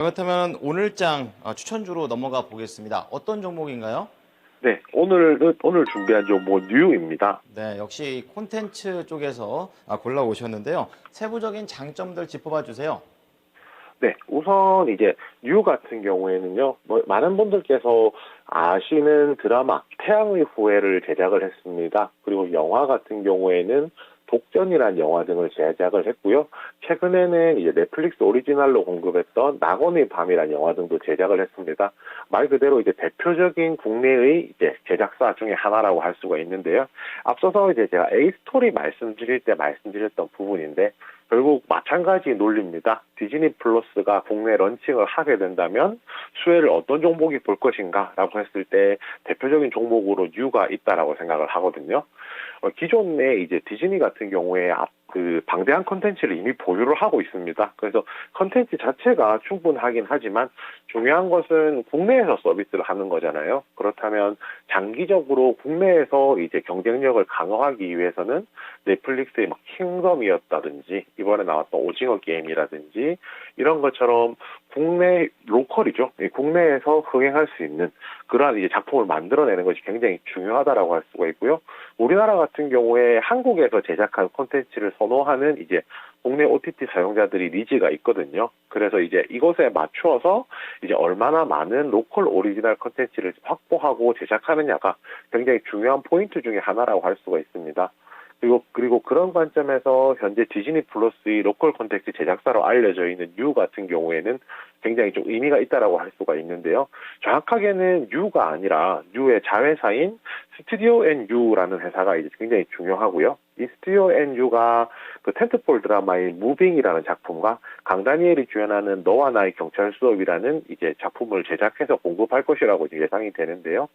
그렇다면 오늘장 추천주로 넘어가 보겠습니다. 어떤 종목인가요? 네, 오늘 준비한 종목 뉴입니다. 네, 역시 콘텐츠 쪽에서 골라오셨는데요. 세부적인 장점들 짚어봐 주세요. 네, 우선 이제 뉴 같은 경우에는요, 많은 분들께서 아시는 드라마 태양의 후예를 제작을 했습니다. 그리고 영화 같은 경우에는 독전이란 영화 등을 제작을 했고요. 최근에는 이제 넷플릭스 오리지널로 공급했던 낙원의 밤이란 영화 등도 제작을 했습니다. 말 그대로 이제 대표적인 국내의 이제 제작사 중에 하나라고 할 수가 있는데요. 앞서서 이제 제가 A 스토리 말씀드릴 때 말씀드렸던 부분인데, 결국 마찬가지 논리입니다. 디즈니 플러스가 국내 런칭을 하게 된다면 수혜를 어떤 종목이 볼 것인가라고 했을 때 대표적인 종목으로 뉴가 있다라고 생각을 하거든요. 기존에 이제 디즈니 같은 경우에 그 방대한 컨텐츠를 이미 보유를 하고 있습니다. 그래서 컨텐츠 자체가 충분하긴 하지만 중요한 것은 국내에서 서비스를 하는 거잖아요. 그렇다면 장기적으로 국내에서 이제 경쟁력을 강화하기 위해서는 넷플릭스의 막 킹덤이었다든지 이번에 나왔던 오징어 게임이라든지 이런 것처럼 국내 로컬이죠. 국내에서 흥행할 수 있는 그러한 이제 작품을 만들어내는 것이 굉장히 중요하다라고 할 수가 있고요. 우리나라 같은 경우에 한국에서 제작한 콘텐츠를 선호하는 이제 국내 OTT 사용자들이 니즈가 있거든요. 그래서 이제 이것에 맞추어서 이제 얼마나 많은 로컬 오리지널 콘텐츠를 확보하고 제작하느냐가 굉장히 중요한 포인트 중에 하나라고 할 수가 있습니다. 그리고 그런 관점에서 현재 디즈니 플러스의 로컬 콘텐츠 제작사로 알려져 있는 뉴 같은 경우에는 굉장히 좀 의미가 있다라고 할 수가 있는데요. 정확하게는 뉴가 아니라 뉴의 자회사인 스튜디오 앤 유라는 회사가 이제 굉장히 중요하고요. 이 스튜디오 앤 유가 그 텐트폴 드라마인 무빙이라는 작품과 강다니엘이 주연하는 너와 나의 경찰 수업이라는 이제 작품을 제작해서 공급할 것이라고 예상이 되는데요.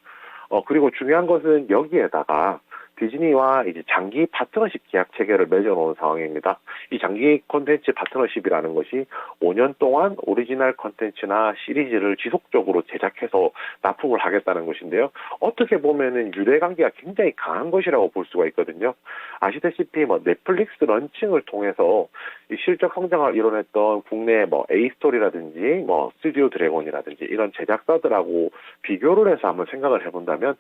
그리고 중요한 것은 여기에다가 디즈니와 이제 장기 파트너십 계약 체결을 맺어놓은 상황입니다. 이 장기 콘텐츠 파트너십이라는 것이 5년 동안 오리지널 콘텐츠나 시리즈를 지속적으로 제작해서 납품을 하겠다는 것인데요. 어떻게 보면은 유대관계가 굉장히 강한 것이라고 볼 수가 있거든요. 아시다시피 넷플릭스 런칭을 통해서 이 실적 성장을 이뤄냈던 국내 A 스토리라든지 스튜디오 드래곤이라든지 이런 제작사들하고 비교를 해서 한번 생각을 해본다면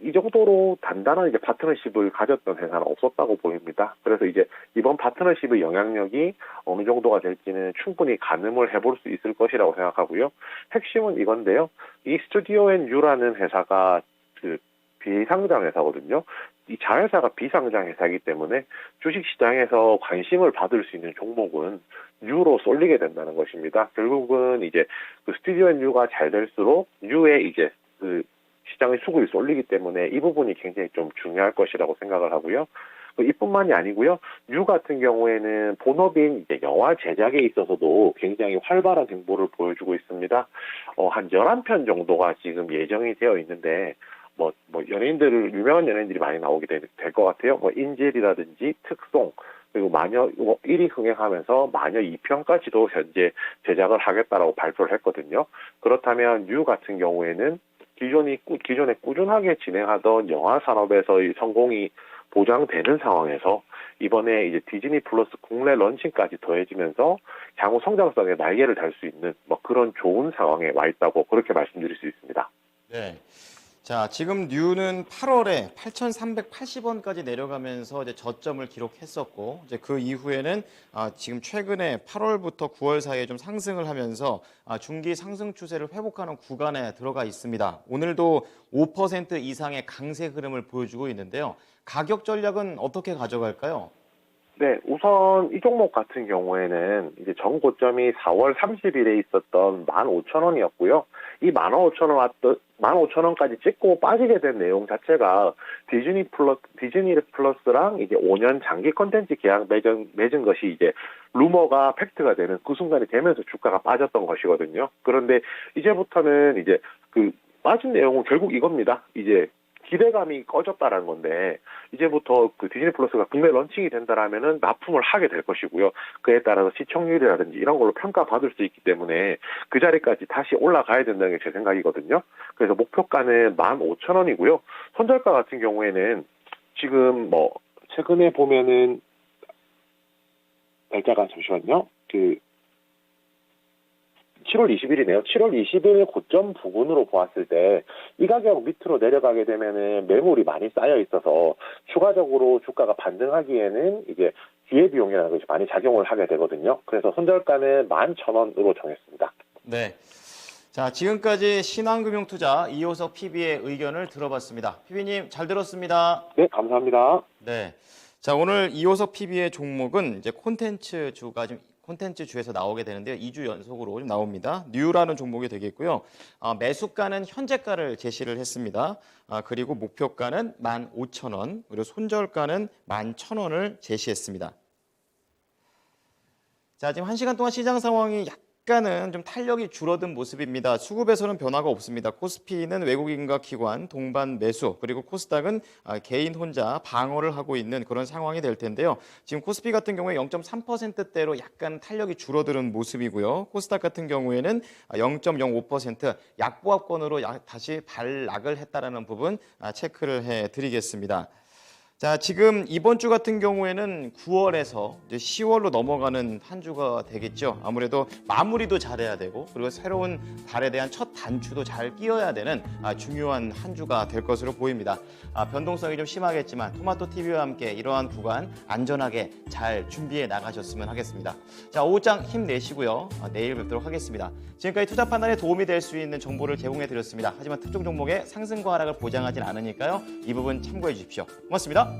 이 정도로 단단한 이제 파트너십을 가졌던 회사는 없었다고 보입니다. 그래서 이제 이번 파트너십의 영향력이 어느 정도가 될지는 충분히 가늠을 해볼 수 있을 것이라고 생각하고요. 핵심은 이건데요. 이 스튜디오 앤 유라는 회사가 비상장 회사거든요. 이 자회사가 비상장 회사이기 때문에 주식시장에서 관심을 받을 수 있는 종목은 뉴로 쏠리게 된다는 것입니다. 결국은 이제 스튜디오 앤 유가 잘 될수록 뉴의 이제 시장의 수급이 쏠리기 때문에 이 부분이 굉장히 좀 중요할 것이라고 생각을 하고요. 이뿐만이 아니고요. 뉴 같은 경우에는 본업인 이제 영화 제작에 있어서도 굉장히 활발한 행보를 보여주고 있습니다. 한 11편 정도가 지금 예정이 되어 있는데, 유명한 연예인들이 많이 나오게 될 것 같아요. 인젤이라든지 특송, 그리고 마녀 1위 흥행하면서 마녀 2편까지도 현재 제작을 하겠다라고 발표를 했거든요. 그렇다면 뉴 같은 경우에는 기존에 꾸준하게 진행하던 영화 산업에서의 성공이 보장되는 상황에서 이번에 이제 디즈니 플러스 국내 런칭까지 더해지면서 향후 성장성에 날개를 달 수 있는 그런 좋은 상황에 와 있다고 그렇게 말씀드릴 수 있습니다. 네. 자, 지금 뉴는 8월에 8,380원까지 내려가면서 이제 저점을 기록했었고, 이제 그 이후에는 지금 최근에 8월부터 9월 사이에 좀 상승을 하면서 중기 상승 추세를 회복하는 구간에 들어가 있습니다. 오늘도 5% 이상의 강세 흐름을 보여주고 있는데요. 가격 전략은 어떻게 가져갈까요? 네, 우선 이 종목 같은 경우에는 이제 전 고점이 4월 30일에 있었던 15,000원이었고요. 이 15,000원까지 찍고 빠지게 된 내용 자체가 디즈니 플러스랑 이제 5년 장기 컨텐츠 계약 맺은 것이 이제 루머가 팩트가 되는 그 순간이 되면서 주가가 빠졌던 것이거든요. 그런데 이제부터는 이제 빠진 내용은 결국 이겁니다. 이제 기대감이 꺼졌다라는 건데 이제부터 디즈니 플러스가 국내 런칭이 된다라면은 납품을 하게 될 것이고요. 그에 따라서 시청률이라든지 이런 걸로 평가받을 수 있기 때문에 그 자리까지 다시 올라가야 된다는 게 제 생각이거든요. 그래서 목표가는 15,000원이고요. 손절가 같은 경우에는 지금 최근에 보면은 날짜가 잠시만요. 7월 20일이네요. 7월 20일 고점 부근으로 보았을 때 이 가격 밑으로 내려가게 되면은 매물이 많이 쌓여 있어서 추가적으로 주가가 반등하기에는 이제 기회비용이라는 것이 많이 작용을 하게 되거든요. 그래서 손절가는 11,000원으로 정했습니다. 네. 자, 지금까지 신한금융투자 이호석 PB의 의견을 들어봤습니다. PB님 잘 들었습니다. 네, 감사합니다. 네. 자, 오늘 이호석 PB의 종목은 이제 콘텐츠주에서 나오게 되는데요. 2주 연속으로 좀 나옵니다. 뉴라는 종목이 되겠고요. 매수가는 현재가를 제시를 했습니다. 그리고 목표가는 15,000원, 그리고 손절가는 11,000원을 제시했습니다. 자, 지금 1시간 동안 시장 상황이 약간은 좀 탄력이 줄어든 모습입니다. 수급에서는 변화가 없습니다. 코스피는 외국인과 기관 동반 매수, 그리고 코스닥은 개인 혼자 방어를 하고 있는 그런 상황이 될 텐데요. 지금 코스피 같은 경우에 0.3%대로 약간 탄력이 줄어드는 모습이고요. 코스닥 같은 경우에는 0.05% 약보합권으로 다시 반락을 했다라는 부분 체크를 해드리겠습니다. 자, 지금 이번 주 같은 경우에는 9월에서 이제 10월로 넘어가는 한 주가 되겠죠. 아무래도 마무리도 잘해야 되고, 그리고 새로운 달에 대한 첫 단추도 잘 끼워야 되는 중요한 한 주가 될 것으로 보입니다. 변동성이 좀 심하겠지만 토마토 TV와 함께 이러한 구간 안전하게 잘 준비해 나가셨으면 하겠습니다. 자, 오후장 힘내시고요. 내일 뵙도록 하겠습니다. 지금까지 투자 판단에 도움이 될 수 있는 정보를 제공해 드렸습니다. 하지만 특정 종목의 상승과 하락을 보장하진 않으니까요. 이 부분 참고해 주십시오. 고맙습니다.